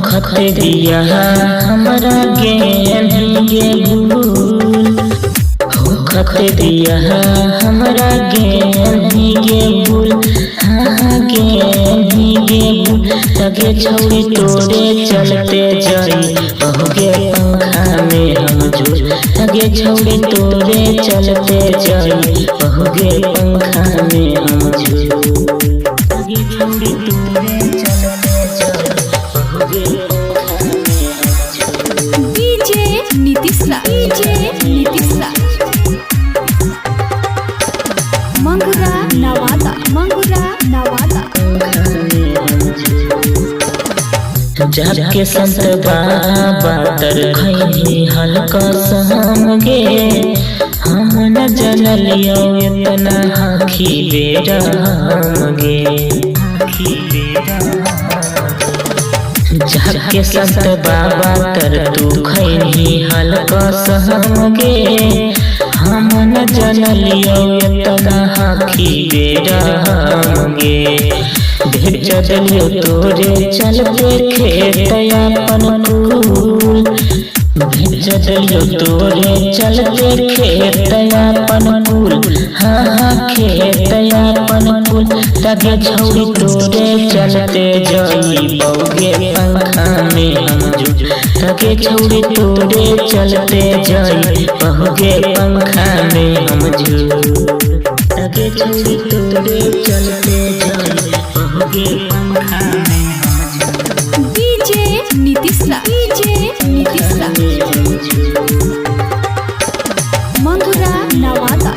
खते दिया हमारा गे भूल हो खते दिया हमारा गे भूल हाँ गे भूल तगे छौड़ी तोरे चलते जाई बहुगे पंखा में हम झूल तगे छौड़ी तोरे चलते जाई बहुगे पंखा में हम झूल तगे छौड़ी तोरे चलते जाई बहुगे डीजे नीतीश रा मंगुरा नवादा जाके संत बाबा तर खैनी हल्का सहम गे हम न जनलियो इतना आखी बेरा गे जाके संत बाबा तर तू खैनी हल्का सहम गे हम न जनलियो इतना आखी बेरा गे भेज दिलियो तोरे चलते खेत अपन कुल भेज दिलियो तोरे चलते खेत अपन कुल हाँ खेत अपन कुल तगे छौड़ी तोरे चलते जाई बहुगे पंखा में हम झूल तगे छौड़ी तोरे चलते जाई बहुगे पंखा में हम झूल तगे छौड़ी तोरे चलते जाई बहुगे पंखा में हम झूल डीजे नीतीश रा मंगुरा नवादा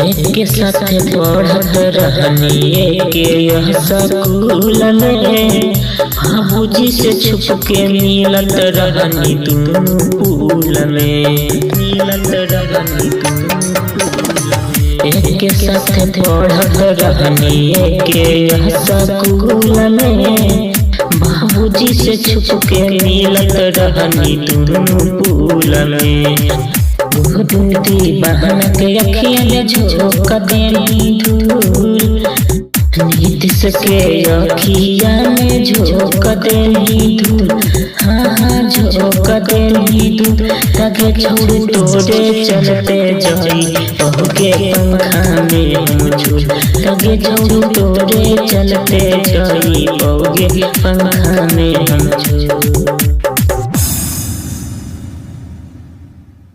एक साथ पढ़त रहनी के यह स्कूल में बाबूजी से छुप के मिलत रहनी दोनों पूल में एक साथ पढ़त रहनी के यह स्कूल में बाबूजी से छुप के मिलत रहनी दोनों पूल में दूधी बहन के अखिया में झोंक देनी धूल नीतीश के अखिया में झोंक देनी धूल हाँ झोंक देनी धूल तगे छौड़ी तोरे चलते जाई बहुगे पंखा में हम झूल तगे छौड़ी तोरे चलते जाई बहुगे पंखा में हम झूल।